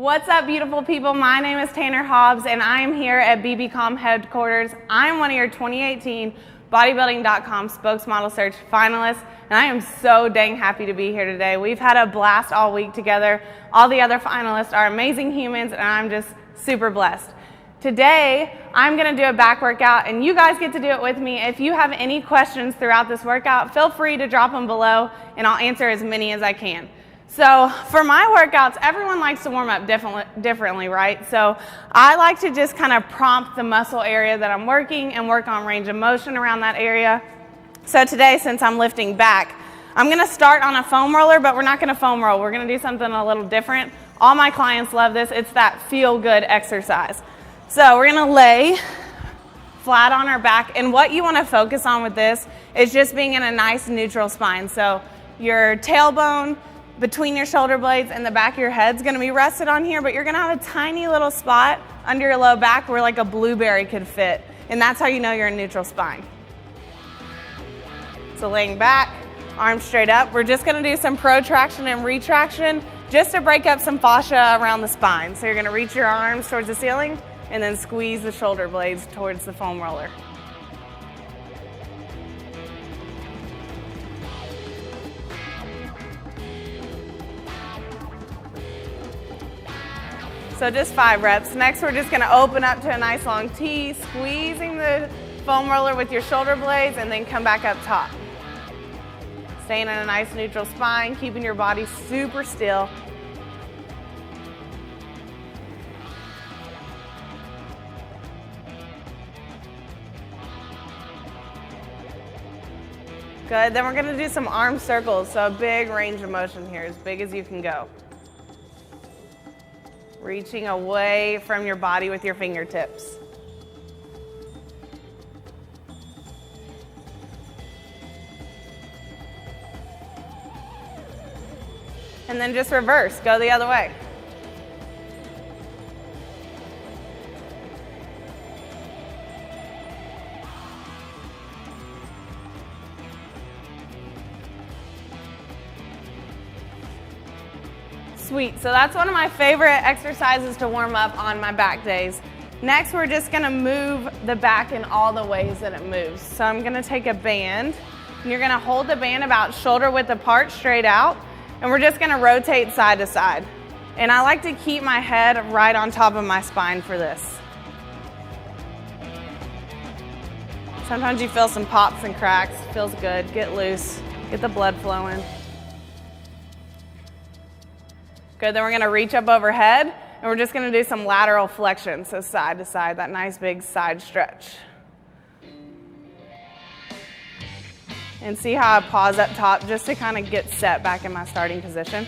What's up, beautiful people? My name is Tanner Hobbs, and I am here at BBCom headquarters. I am one of your 2018 Bodybuilding.com Spokesmodel Search finalists, and I am so dang happy to be here today. We've had a blast all week together. All the other finalists are amazing humans, and I'm just super blessed. Today, I'm gonna do a back workout, and you guys get to do it with me. If you have any questions throughout this workout, feel free to drop them below, and I'll answer as many as I can. So for my workouts, everyone likes to warm up differently, right? So I like to just kind of prompt the muscle area that I'm working and work on range of motion around that area. So today, since I'm lifting back, I'm gonna start on a foam roller, but we're not gonna foam roll. We're gonna do something a little different. All my clients love this. It's that feel-good exercise. So we're gonna lay flat on our back, and what you wanna focus on with this is just being in a nice neutral spine. So your tailbone, between your shoulder blades and the back of your head's gonna be rested on here, but you're gonna have a tiny little spot under your low back where like a blueberry could fit, and that's how you know you're in neutral spine. So laying back, arms straight up. We're just gonna do some protraction and retraction just to break up some fascia around the spine. So you're gonna reach your arms towards the ceiling and then squeeze the shoulder blades towards the foam roller. So just 5 reps. Next, we're just gonna open up to a nice long T, squeezing the foam roller with your shoulder blades, and then come back up top. Staying in a nice neutral spine, keeping your body super still. Good, then we're gonna do some arm circles, so a big range of motion here, as big as you can go. Reaching away from your body with your fingertips. And then just reverse, go the other way. Sweet, so that's one of my favorite exercises to warm up on my back days. Next, we're just gonna move the back in all the ways that it moves. So I'm gonna take a band, and you're gonna hold the band about shoulder width apart, straight out, and we're just gonna rotate side to side. And I like to keep my head right on top of my spine for this. Sometimes you feel some pops and cracks, feels good, get loose, get the blood flowing. Good, then we're gonna reach up overhead, and we're just gonna do some lateral flexion, so side to side, that nice big side stretch. And see how I pause up top just to kind of get set back in my starting position.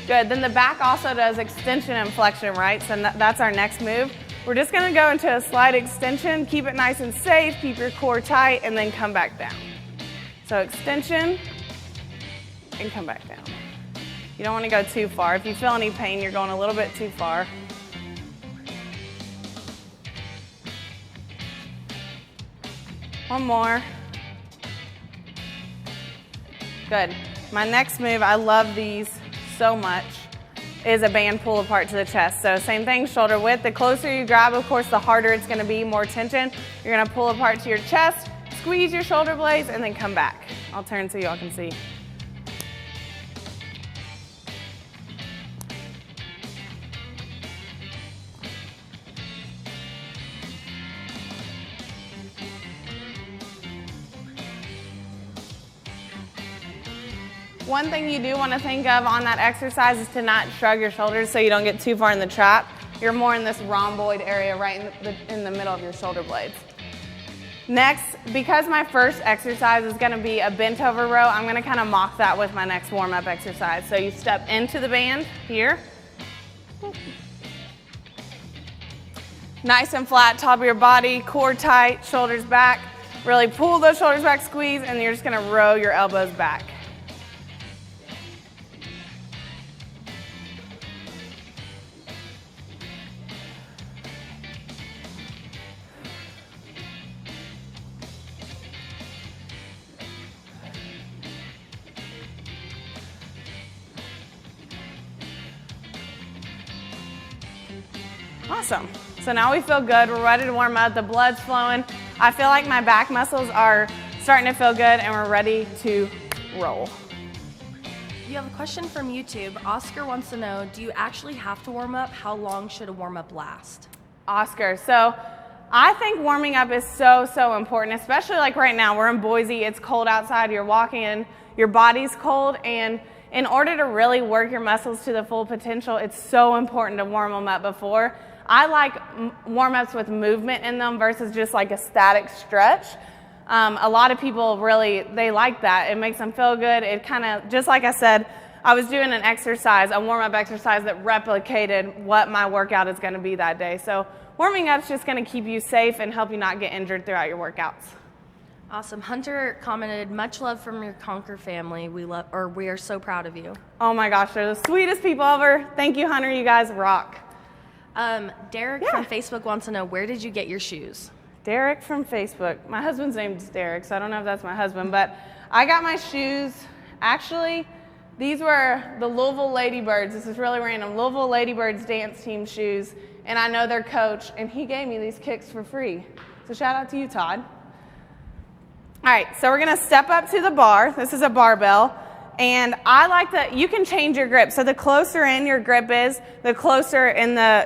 Good, then the back also does extension and flexion, right? So that's our next move. We're just gonna go into a slight extension, keep it nice and safe, keep your core tight, and then come back down. So extension, and come back down. You don't wanna go too far. If you feel any pain, you're going a little bit too far. One more. Good. My next move, I love these so much, is a band pull apart to the chest. So same thing, shoulder width. The closer you grab, of course, the harder it's gonna be, more tension. You're gonna pull apart to your chest, squeeze your shoulder blades, and then come back. I'll turn so y'all can see. One thing you do want to think of on that exercise is to not shrug your shoulders so you don't get too far in the trap. You're more in this rhomboid area right in the middle of your shoulder blades. Next, because my first exercise is going to be a bent over row, I'm going to kind of mock that with my next warm-up exercise. So you step into the band here. Nice and flat, top of your body, core tight, shoulders back. Really pull those shoulders back, squeeze, and you're just going to row your elbows back. Awesome. So now we feel good. We're ready to warm up. The blood's flowing. I feel like my back muscles are starting to feel good, and we're ready to roll. You have a question from YouTube. Oscar wants to know, do you actually have to warm up? How long should a warm up last? Oscar, so I think warming up is so important, especially like right now. We're in Boise. It's cold outside. You're walking in. Your body's cold, and in order to really work your muscles to the full potential, it's so important to warm them up before. I like warm-ups with movement in them versus just like a static stretch. A lot of people really, they like that. It makes them feel good. It kind of, just like I said, I was doing an exercise, a warm-up exercise that replicated what my workout is going to be that day. So warming up is just going to keep you safe and help you not get injured throughout your workouts. Awesome. Hunter commented, much love from your Conquer family. We are so proud of you. Oh my gosh, they're the sweetest people ever. Thank you, Hunter. You guys rock. Derek from Facebook wants to know, where did you get your shoes? Derek from Facebook. My husband's name is Derek, so I don't know if that's my husband, but I got my shoes. Actually, these were the Louisville Ladybirds. This is really random. Louisville Ladybirds dance team shoes, and I know their coach, and he gave me these kicks for free. So shout out to you, Todd. All right, so we're gonna step up to the bar. This is a barbell. And I like that you can change your grip. So the closer in your grip is, the closer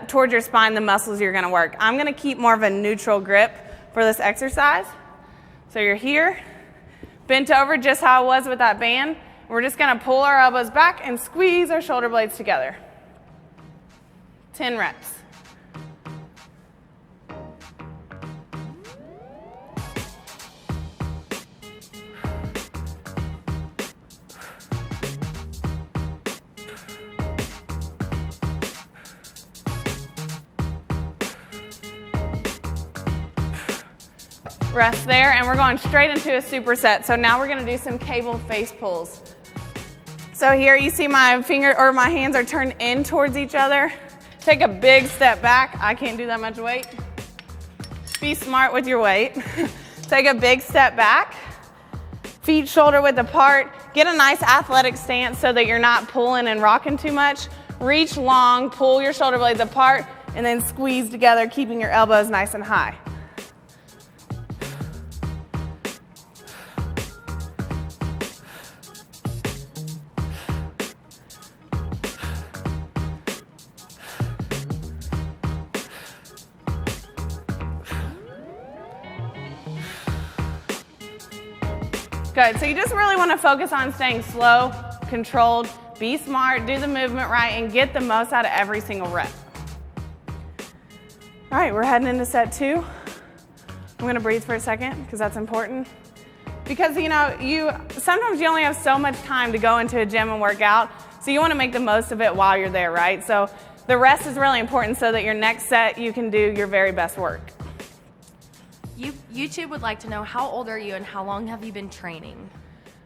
towards your spine the muscles you're gonna work. I'm gonna keep more of a neutral grip for this exercise. So you're here, bent over just how it was with that band. We're just gonna pull our elbows back and squeeze our shoulder blades together. 10 reps. Rest there, and we're going straight into a superset. So now we're gonna do some cable face pulls. So here you see my my hands are turned in towards each other. Take a big step back. I can't do that much weight. Be smart with your weight. Take a big step back. Feet shoulder width apart. Get a nice athletic stance so that you're not pulling and rocking too much. Reach long, pull your shoulder blades apart, and then squeeze together, keeping your elbows nice and high. Good, so you just really want to focus on staying slow, controlled, be smart, do the movement right, and get the most out of every single rep. All right, we're heading into set 2. I'm gonna breathe for a second because that's important. Because sometimes you only have so much time to go into a gym and work out, so you want to make the most of it while you're there, right? So the rest is really important so that your next set you can do your very best work. YouTube would like to know, how old are you and how long have you been training?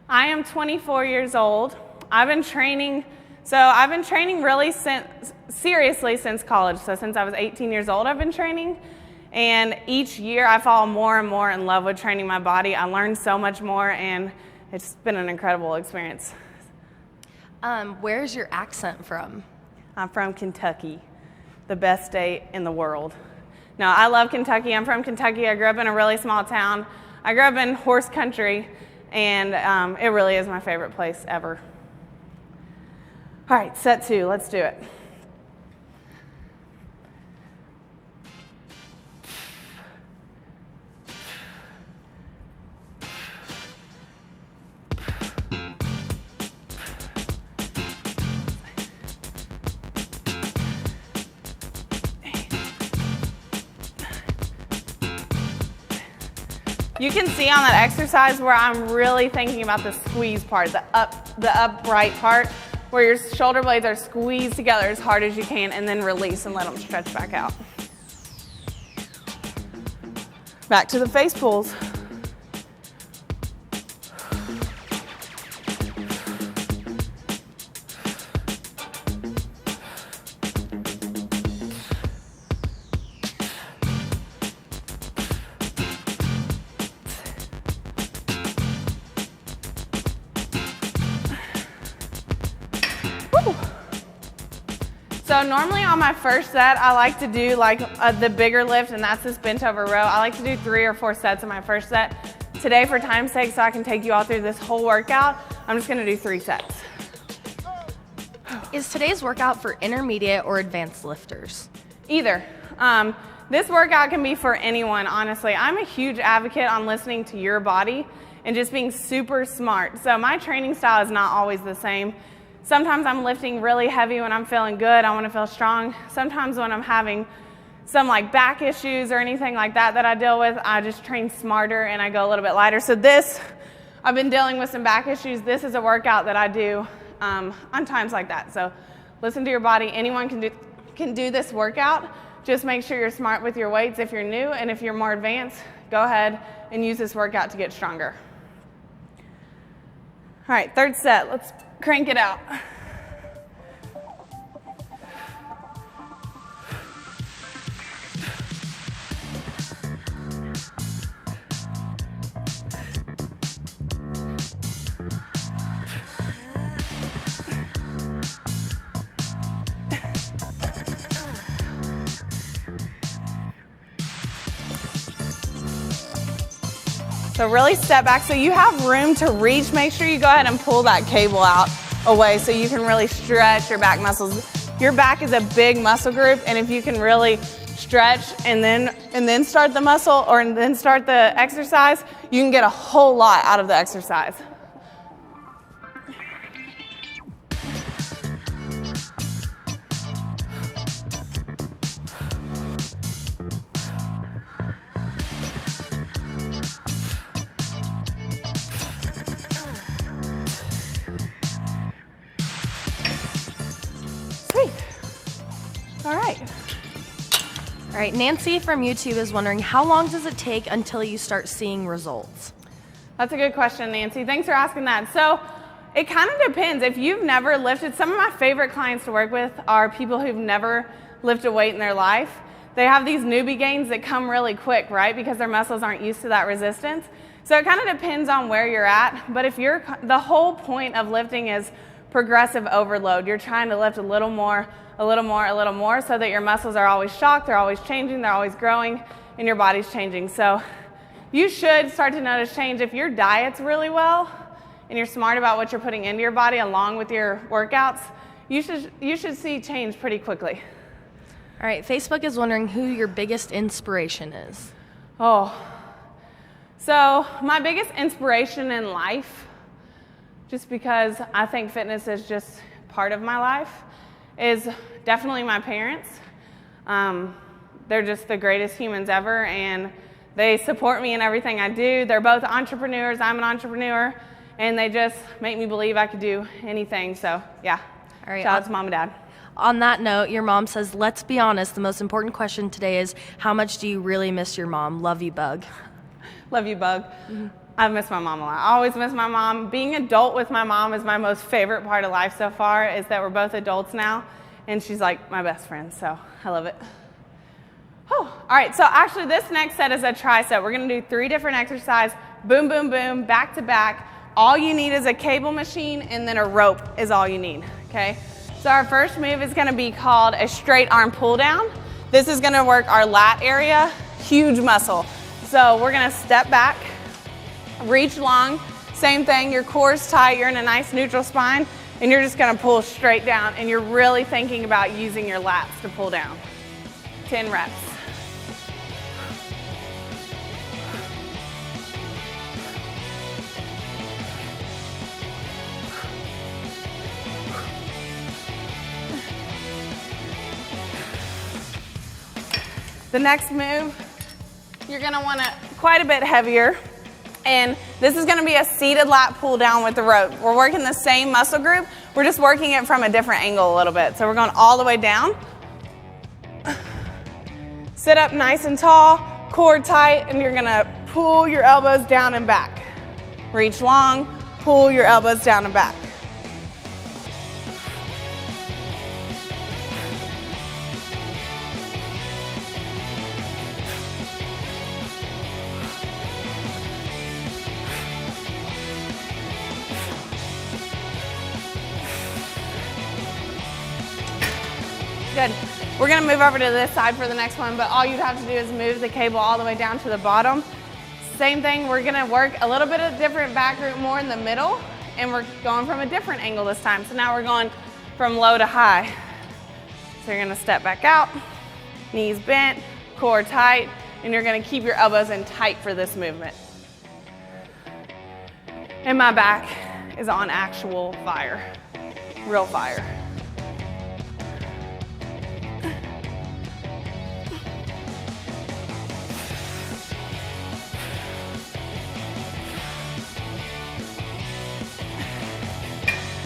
I am 24 years old. I've been training really seriously since college. So since I was 18 years old, I've been training. And each year I fall more and more in love with training my body. I learned so much more, and it's been an incredible experience. Where's your accent from? I'm from Kentucky, the best state in the world. No, I love Kentucky. I'm from Kentucky. I grew up in a really small town. I grew up in horse country, and it really is my favorite place ever. All right, set 2, let's do it. You can see on that exercise where I'm really thinking about the squeeze part, the upright part, where your shoulder blades are squeezed together as hard as you can and then release and let them stretch back out. Back to the face pulls. So normally on my first set, I like to do like the bigger lift, and that's this bent over row. I like to do 3 or 4 sets in my first set. Today, for time's sake, so I can take you all through this whole workout, I'm just gonna do 3 sets. Is today's workout for intermediate or advanced lifters? Either. This workout can be for anyone, honestly. I'm a huge advocate on listening to your body and just being super smart. So my training style is not always the same. Sometimes I'm lifting really heavy when I'm feeling good, I wanna feel strong. Sometimes when I'm having some like back issues or anything like that I deal with, I just train smarter and I go a little bit lighter. So this, I've been dealing with some back issues. This is a workout that I do on times like that. So listen to your body. Anyone can do this workout. Just make sure you're smart with your weights if you're new, and if you're more advanced, go ahead and use this workout to get stronger. All right, third set, let's crank it out. So really step back so you have room to reach. Make sure you go ahead and pull that cable out away so you can really stretch your back muscles. Your back is a big muscle group, and if you can really stretch and then start the muscle or then start the exercise, you can get a whole lot out of the exercise. All right, Nancy from YouTube is wondering, how long does it take until you start seeing results? That's a good question, Nancy. Thanks for asking that. So it kind of depends. If you've never lifted, some of my favorite clients to work with are people who've never lifted weight in their life. They have these newbie gains that come really quick, right? Because their muscles aren't used to that resistance. So it kind of depends on where you're at. But if the whole point of lifting is progressive overload. You're trying to lift a little more, a little more, a little more, so that your muscles are always shocked, they're always changing, they're always growing, and your body's changing. So you should start to notice change if your diet's really well and you're smart about what you're putting into your body along with your workouts. You should see change pretty quickly. All right, Facebook is wondering who your biggest inspiration is. Oh, so my biggest inspiration in life, just because I think fitness is just part of my life, is definitely my parents. They're just the greatest humans ever, and they support me in everything I do. They're both entrepreneurs, I'm an entrepreneur, and they just make me believe I could do anything. So yeah, all right, shout out to mom and dad. On that note, your mom says, let's be honest, the most important question today is, how much do you really miss your mom? Love you, Bug. Love you, Bug. Mm-hmm. I've missed my mom a lot. I always miss my mom. Being adult with my mom is my most favorite part of life so far, is that we're both adults now, and she's like my best friend, so I love it. All right, so actually this next set is a tricep. We're gonna do 3 different exercises, boom, boom, boom, back to back. All you need is a cable machine, and then a rope is all you need, okay? So our first move is gonna be called a straight arm pull down. This is gonna work our lat area, huge muscle. So we're gonna step back, reach long, same thing, your core is tight, you're in a nice neutral spine, and you're just gonna pull straight down, and you're really thinking about using your lats to pull down. 10 reps. The next move, you're gonna want it quite a bit heavier, and this is gonna be a seated lat pull down with the rope. We're working the same muscle group, we're just working it from a different angle a little bit. So we're going all the way down. Sit up nice and tall, core tight, and you're gonna pull your elbows down and back. Reach long, pull your elbows down and back. Good. We're gonna move over to this side for the next one, but all you'd have to do is move the cable all the way down to the bottom. Same thing, we're gonna work a little bit of different back root more in the middle, and we're going from a different angle this time. So now we're going from low to high. So you're gonna step back out, knees bent, core tight, and you're gonna keep your elbows in tight for this movement. And my back is on actual fire, real fire.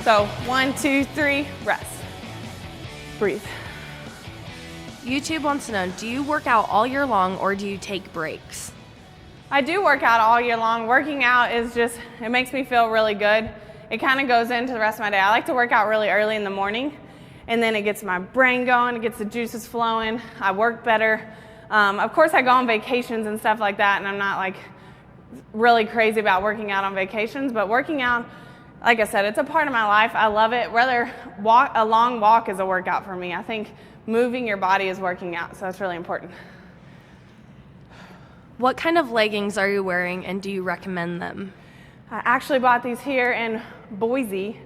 So 1, 2, 3, rest. Breathe. YouTube wants to know, do you work out all year long or do you take breaks? I do work out all year long. Working out is just, it makes me feel really good. It kind of goes into the rest of my day. I like to work out really early in the morning, and then it gets my brain going, it gets the juices flowing, I work better. Of course I go on vacations and stuff like that, and I'm not like really crazy about working out on vacations, but working out, like I said, it's a part of my life. I love it. Whether a long walk is a workout for me. I think moving your body is working out, so that's really important. What kind of leggings are you wearing and do you recommend them? I actually bought these here in Boise,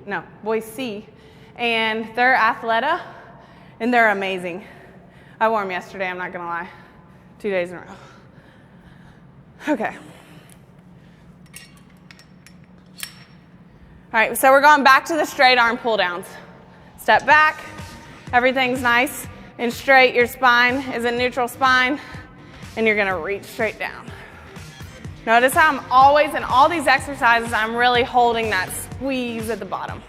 and they're Athleta, and they're amazing. I wore them yesterday, I'm not gonna lie. 2 days in a row. Okay. All right, so we're going back to the straight arm pull downs. Step back, everything's nice and straight. Your spine is a neutral spine, and you're gonna reach straight down. Notice how I'm always, in all these exercises, I'm really holding that squeeze at the bottom.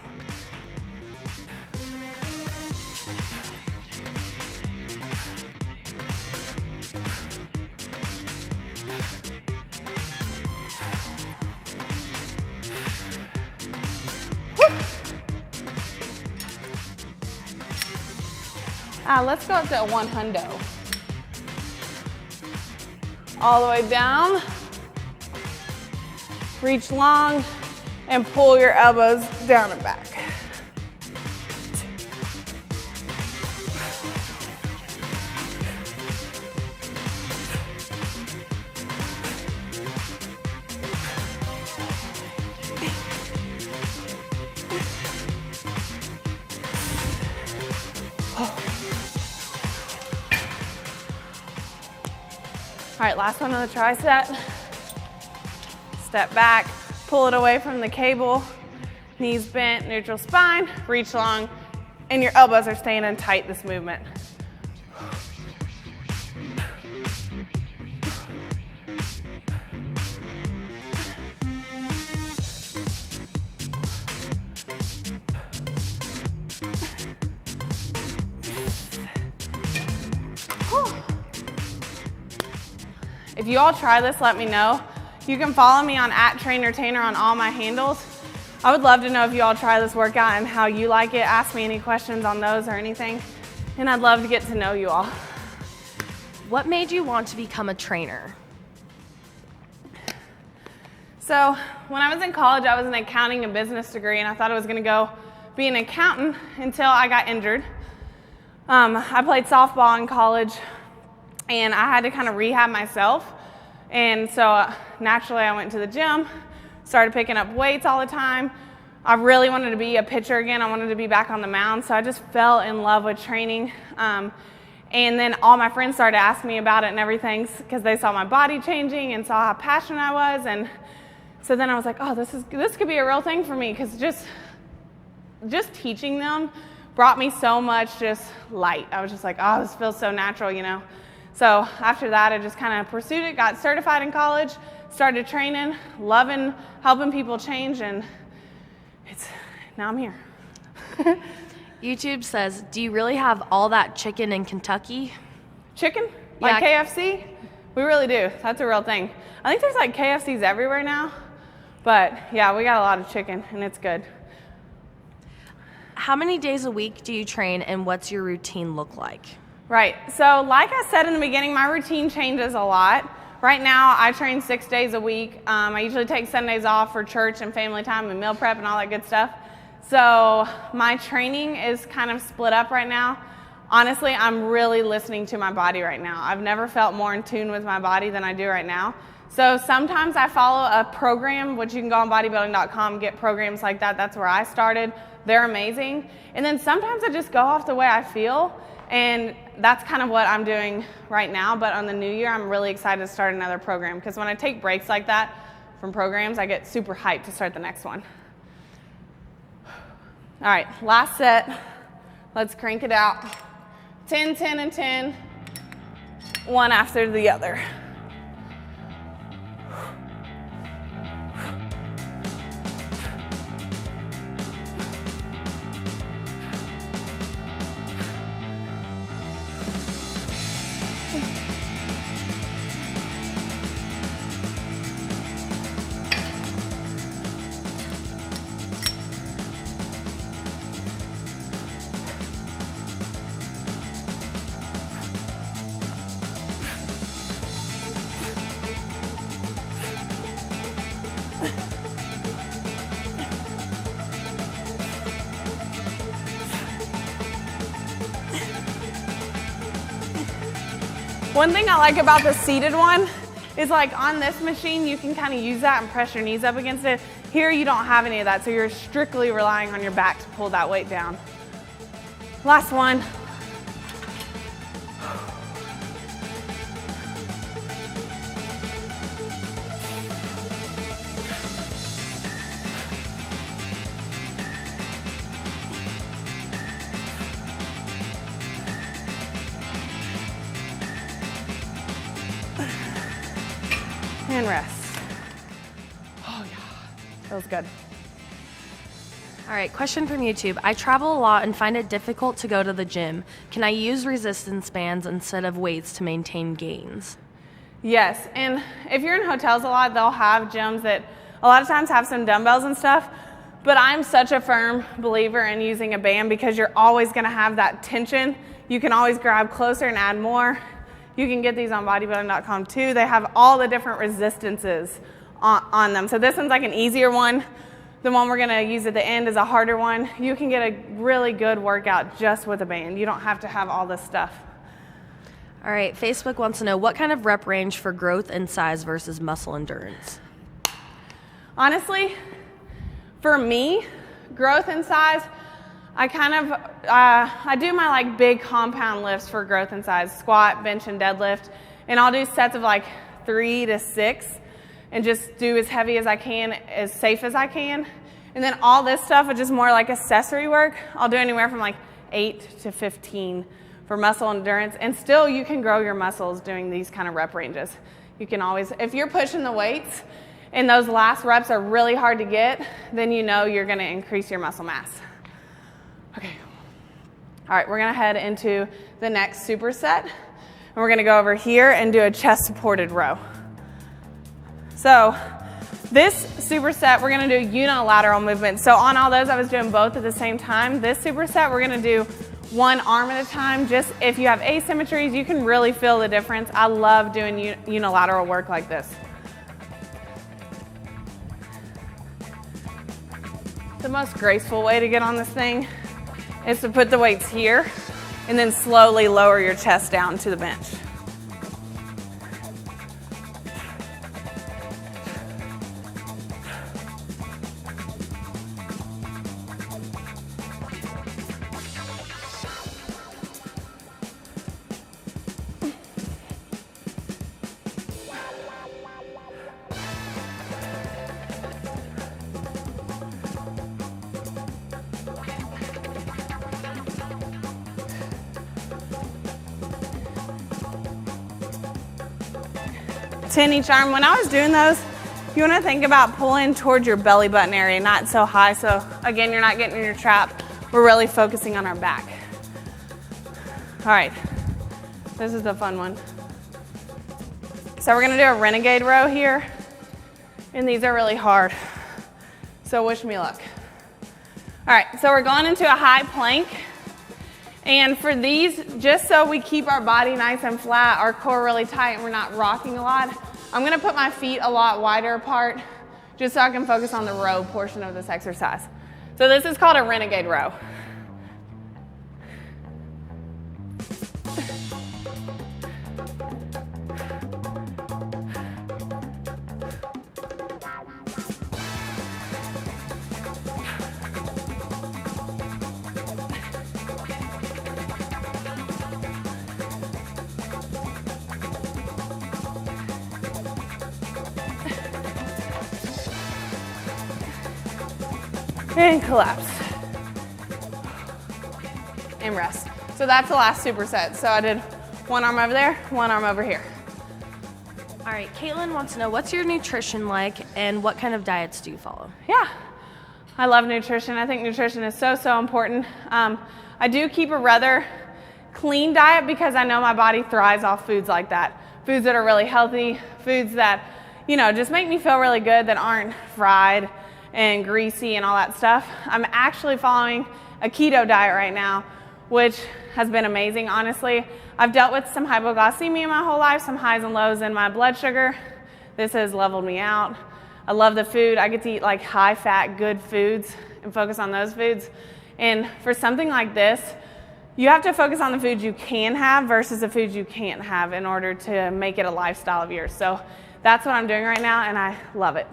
Let's go up to a 100. All the way down. Reach long and pull your elbows down and back. All right, last one on the tricep. Step back, pull it away from the cable, knees bent, neutral spine, reach long, and your elbows are staying in tight this movement. If you all try this, let me know. You can follow me on @TrainerTanner on all my handles. I would love to know if you all try this workout and how you like it. Ask me any questions on those or anything, and I'd love to get to know you all. What made you want to become a trainer? So when I was in college, I was an accounting and business degree, and I thought I was gonna go be an accountant until I got injured. I played softball in college, and I had to kind of rehab myself. And so naturally I went to the gym, started picking up weights all the time. I really wanted to be a pitcher again. I wanted to be back on the mound. So I just fell in love with training. And then all my friends started asking me about it and everything because they saw my body changing and saw how passionate I was. And so then I was like, oh, this could be a real thing for me, because just teaching them brought me so much just light. I was just like, oh, this feels so natural, you know. So after that, I just kind of pursued it, got certified in college, started training, loving helping people change, and now I'm here. YouTube says, do you really have all that chicken in Kentucky? Chicken? Like KFC? We really do. That's a real thing. I think there's like KFCs everywhere now, but yeah, we got a lot of chicken, and it's good. How many days a week do you train, and what's your routine look like? Right, so like I said in the beginning, my routine changes a lot. Right now, I train 6 days a week. I usually take Sundays off for church and family time and meal prep and all that good stuff. So my training is kind of split up right now. honestly, I'm really listening to my body right now. I've never felt more in tune with my body than I do right now. So sometimes I follow a program, which you can go on Bodybuilding.com, get programs like that. That's where I started. They're amazing. And then sometimes I just go off the way I feel, and that's kind of what I'm doing right now. But on the new year, I'm really excited to start another program, because when I take breaks like that from programs, I get super hyped to start the next one. All right, last set. Let's crank it out. 10, 10, and 10, one after the other. One thing I like about the seated one is, like, on this machine, you can kind of use that and press your knees up against it. Here, you don't have any of that, so you're strictly relying on your back to pull that weight down. Last one. And rest. Oh yeah, feels good. All right, question from YouTube. I travel a lot and find it difficult to go to the gym. Can I use resistance bands instead of weights to maintain gains? Yes, and if you're in hotels a lot, they'll have gyms that a lot of times have some dumbbells and stuff, but I'm such a firm believer in using a band, because you're always gonna have that tension. You can always grab closer and add more. You can get these on Bodybuilding.com too. They have all the different resistances on them. So this one's like an easier one. The one we're gonna use at the end is a harder one. You can get a really good workout just with a band. You don't have to have all this stuff. All right, Facebook wants to know what kind of rep range for growth and size versus muscle endurance? Honestly, for me, growth and size, I kind of, I do my like big compound lifts for growth and size, squat, bench, and deadlift. And I'll do sets of like 3 to 6 and just do as heavy as I can, as safe as I can. And then all this stuff is just more like accessory work. I'll do anywhere from like 8 to 15 for muscle endurance. And still you can grow your muscles doing these kind of rep ranges. You can always, if you're pushing the weights and those last reps are really hard to get, then you know you're gonna increase your muscle mass. Okay, all right, we're gonna head into the next superset, and we're gonna go over here and do a chest supported row. So this superset, we're gonna do unilateral movements. So on all those, I was doing both at the same time. This superset, we're gonna do one arm at a time. Just if you have asymmetries, you can really feel the difference. I love doing unilateral work like this. The most graceful way to get on this thing is to put the weights here and then slowly lower your chest down to the bench. Each arm. When I was doing those, you want to think about pulling towards your belly button area, not so high. So again, you're not getting in your trap. We're really focusing on our back. All right, this is the fun one. So we're gonna do a renegade row here, and these are really hard. So wish me luck. All right, so we're going into a high plank. And for these, just so we keep our body nice and flat, our core really tight, and we're not rocking a lot, I'm gonna put my feet a lot wider apart just so I can focus on the row portion of this exercise. So this is called a renegade row. and collapse. And rest. So that's the last superset. So I did one arm over there, one arm over here. All right, Caitlin wants to know, what's your nutrition like and what kind of diets do you follow? Yeah, I love nutrition. I think nutrition is so, so important. I do keep a rather clean diet because I know my body thrives off foods like that. Foods that are really healthy, foods that, you know, just make me feel really good, that aren't fried and greasy and all that stuff. I'm actually following a keto diet right now, which has been amazing, honestly. I've dealt with some hypoglycemia my whole life, some highs and lows in my blood sugar. This has leveled me out. I love the food. I get to eat like high-fat, good foods and focus on those foods. And for something like this, you have to focus on the foods you can have versus the foods you can't have in order to make it a lifestyle of yours. So that's what I'm doing right now, and I love it.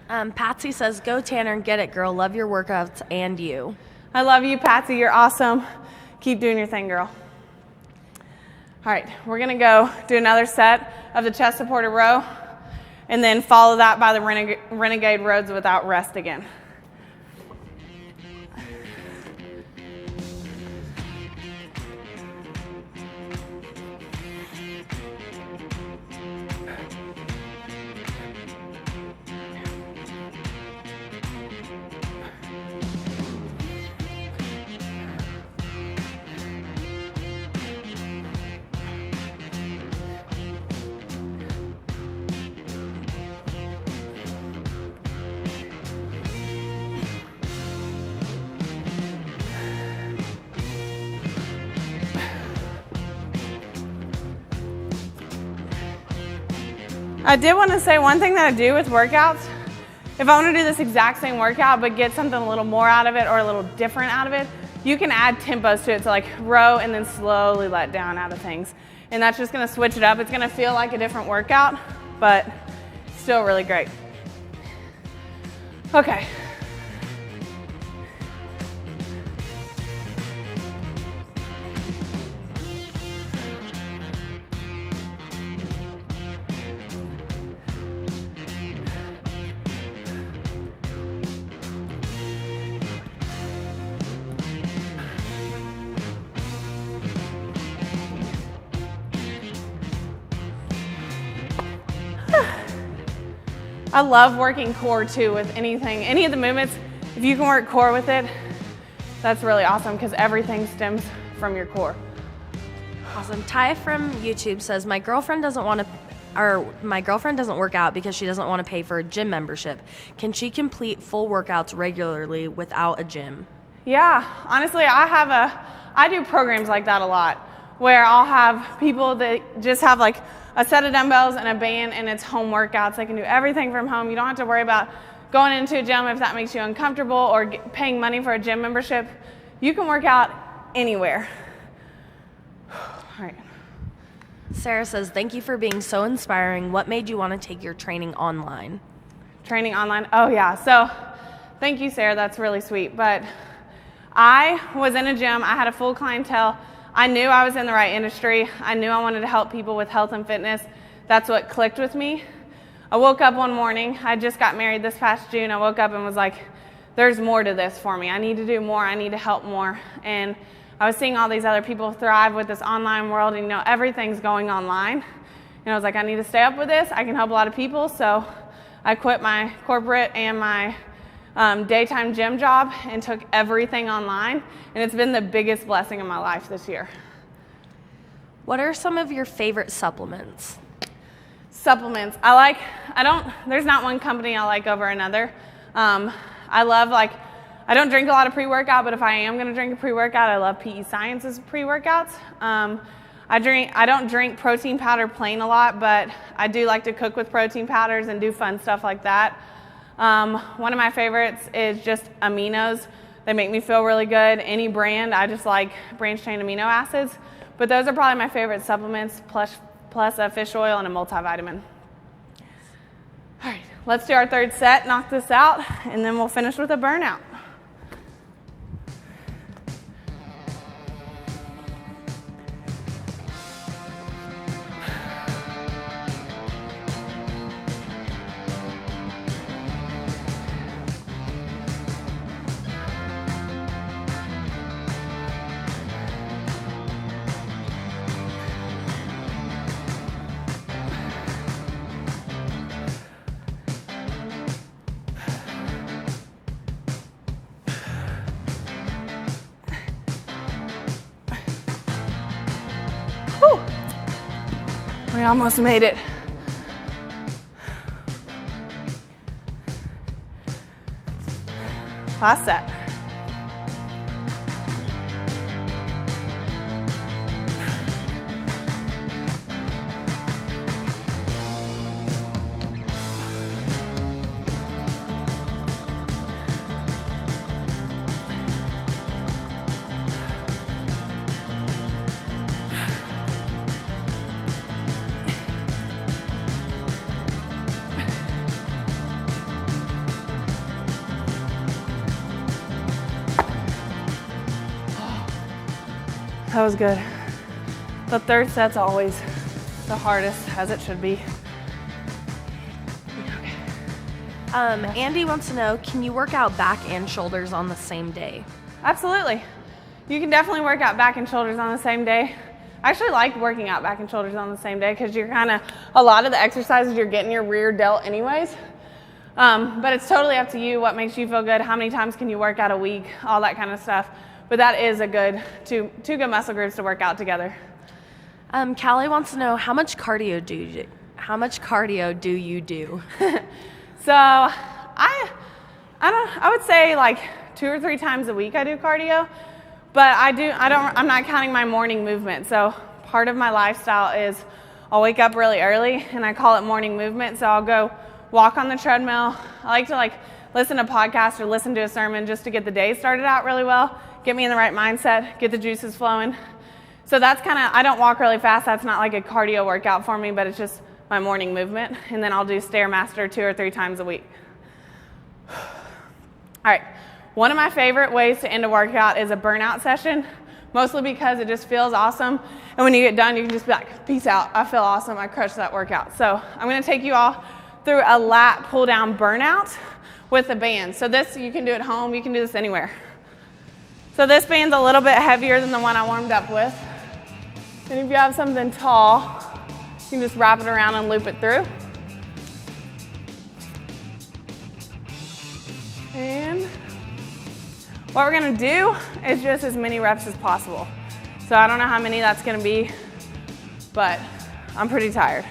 Patsy says, go Tanner and get it, girl. Love your workouts and you. I love you, Patsy. You're awesome. Keep doing your thing, girl. All right, we're gonna go do another set of the chest supported row and then follow that by the renegade rows without rest again. I did want to say one thing that I do with workouts. If I want to do this exact same workout but get something a little more out of it or a little different out of it, you can add tempos to it. So like row and then slowly let down out of things. And that's just going to switch it up. It's going to feel like a different workout, but still really great. Okay. I love working core too with anything, any of the movements. If you can work core with it, that's really awesome because everything stems from your core. Awesome. Ty from YouTube says, my girlfriend doesn't work out because she doesn't want to pay for a gym membership. Can she complete full workouts regularly without a gym? Yeah, honestly, I do programs like that a lot where I'll have people that just have like a set of dumbbells and a band and it's home workouts. They can do everything from home. You don't have to worry about going into a gym if that makes you uncomfortable or paying money for a gym membership. You can work out anywhere. All right. Sarah says, thank you for being so inspiring. What made you want to take your training online? Training online? Oh yeah, so thank you, Sarah, that's really sweet. But I was in a gym, I had a full clientele. I knew I was in the right industry. I knew I wanted to help people with health and fitness. That's what clicked with me. I woke up one morning, I just got married this past June. I woke up and was like, there's more to this for me. I need to do more, I need to help more. And I was seeing all these other people thrive with this online world, and you know, everything's going online. And I was like, I need to stay up with this. I can help a lot of people. So I quit my corporate and my daytime gym job and took everything online. And it's been the biggest blessing in my life this year. What are some of your favorite supplements? Supplements. There's not one company I like over another. I don't drink a lot of pre-workout, but if I am gonna drink a pre-workout, I love PE Science's pre-workouts. I don't drink protein powder plain a lot, but I do like to cook with protein powders and do fun stuff like that. One of my favorites is just aminos. They make me feel really good. Any brand, I just like branched chain amino acids. But those are probably my favorite supplements, plus a fish oil and a multivitamin. All right, let's do our third set, knock this out, and then we'll finish with a burnout. We almost made it. Last set. That was good. The third set's always the hardest, as it should be. Andy wants to know, can you work out back and shoulders on the same day? Absolutely. You can definitely work out back and shoulders on the same day. I actually like working out back and shoulders on the same day because you're a lot of the exercises you're getting your rear delt anyways. But it's totally up to you what makes you feel good, how many times can you work out a week, all that kind of stuff. But that is a good, two good muscle groups to work out together. Callie wants to know, how much cardio do you do? So I would say like 2 or 3 times a week I do cardio, but I'm not counting my morning movement. So part of my lifestyle is I'll wake up really early and I call it morning movement. So I'll go walk on the treadmill. I like to listen to podcasts or listen to a sermon just to get the day started out really well, get me in the right mindset, get the juices flowing. So that's I don't walk really fast. That's not like a cardio workout for me, but it's just my morning movement. And then I'll do Stairmaster 2 or 3 times a week. All right, one of my favorite ways to end a workout is a burnout session, mostly because it just feels awesome. And when you get done, you can just be like, peace out, I feel awesome, I crushed that workout. So I'm gonna take you all through a lat pull down burnout with a band. So this, you can do at home, you can do this anywhere. So this band's a little bit heavier than the one I warmed up with. And if you have something tall, you can just wrap it around and loop it through. And what we're gonna do is just as many reps as possible. So I don't know how many that's gonna be, but I'm pretty tired.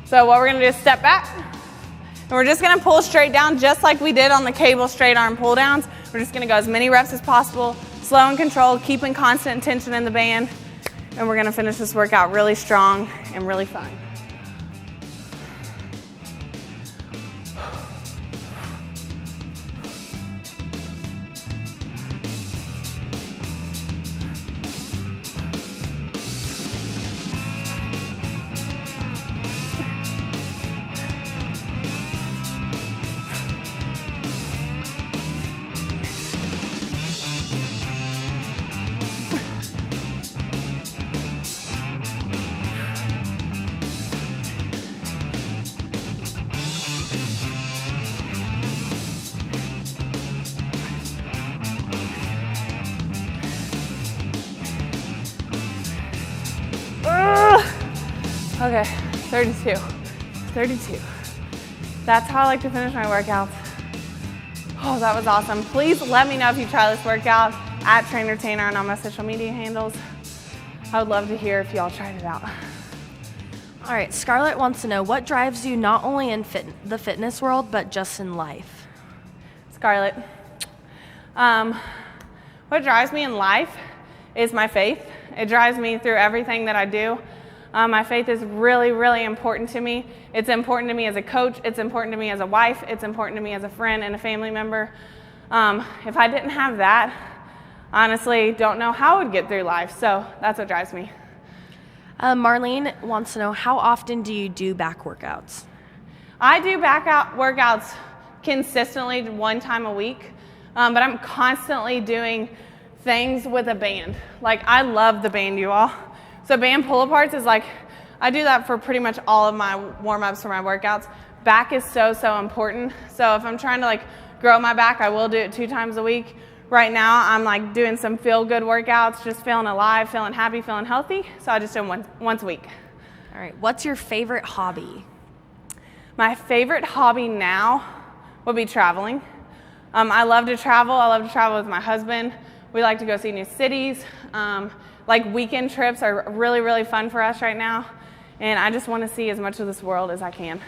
So what we're gonna do is step back, and we're just gonna pull straight down just like we did on the cable straight arm pull downs. We're just gonna go as many reps as possible, slow and controlled, keeping constant tension in the band, and we're gonna finish this workout really strong and really fun. Okay, 32. That's how I like to finish my workouts. Oh, that was awesome. Please let me know if you try this workout at Trainer Tanner and on my social media handles. I would love to hear if y'all tried it out. All right, Scarlett wants to know, what drives you not only in the fitness world, but just in life? Scarlett, what drives me in life is my faith. It drives me through everything that I do. My faith is really, really important to me. It's important to me as a coach. It's important to me as a wife. It's important to me as a friend and a family member. If I didn't have that, honestly, don't know how I would get through life. So that's what drives me. Marlene wants to know, how often do you do back workouts? I do back workouts consistently 1 time a week, but I'm constantly doing things with a band. I love the band, you all. So band pull-aparts is I do that for pretty much all of my warm-ups for my workouts. Back is so important. So if I'm trying to grow my back, I will do it 2 times a week. Right now, I'm doing some feel-good workouts, just feeling alive, feeling happy, feeling healthy. So I just do them once a week. All right, what's your favorite hobby? My favorite hobby now would be traveling. I love to travel. I love to travel with my husband. We like to go see new cities. Weekend trips are really, really fun for us right now. and I just want to see as much of this world as I can.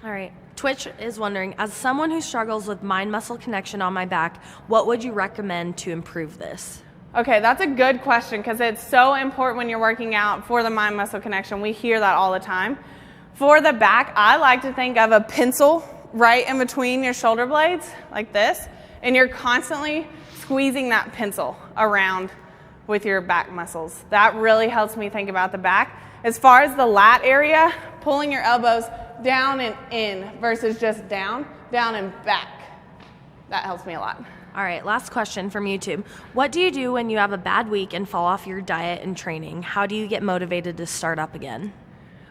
All right. Twitch is wondering, as someone who struggles with mind-muscle connection on my back, what would you recommend to improve this? Okay, that's a good question because it's so important when you're working out for the mind-muscle connection. We hear that all the time. For the back, I like to think of a pencil right in between your shoulder blades, like this, and you're constantly squeezing that pencil around with your back muscles. That really helps me think about the back. As far as the lat area, pulling your elbows down and in versus just down and back. That helps me a lot. All right, last question from YouTube. What do you do when you have a bad week and fall off your diet and training? How do you get motivated to start up again?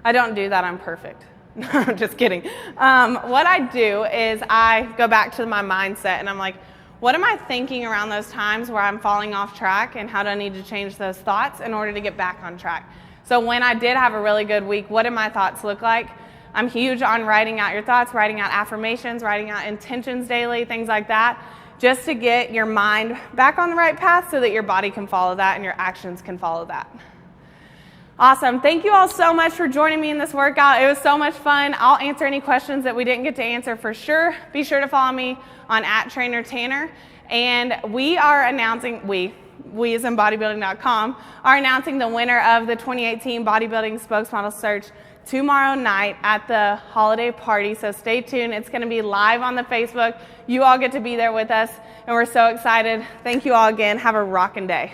I don't do that. I'm perfect. No, just kidding. What I do is I go back to my mindset and I'm like, what am I thinking around those times where I'm falling off track, and how do I need to change those thoughts in order to get back on track? So when I did have a really good week, what did my thoughts look like? I'm huge on writing out your thoughts, writing out affirmations, writing out intentions daily, things like that, just to get your mind back on the right path so that your body can follow that and your actions can follow that. Awesome. Thank you all so much for joining me in this workout. It was so much fun. I'll answer any questions that we didn't get to answer for sure. Be sure to follow me on @TrainerTanner. And we are announcing, we as in Bodybuilding.com, are announcing the winner of the 2018 Bodybuilding Spokesmodel Search tomorrow night at the holiday party. So stay tuned. It's going to be live on the Facebook. You all get to be there with us, and we're so excited. Thank you all again. Have a rockin' day.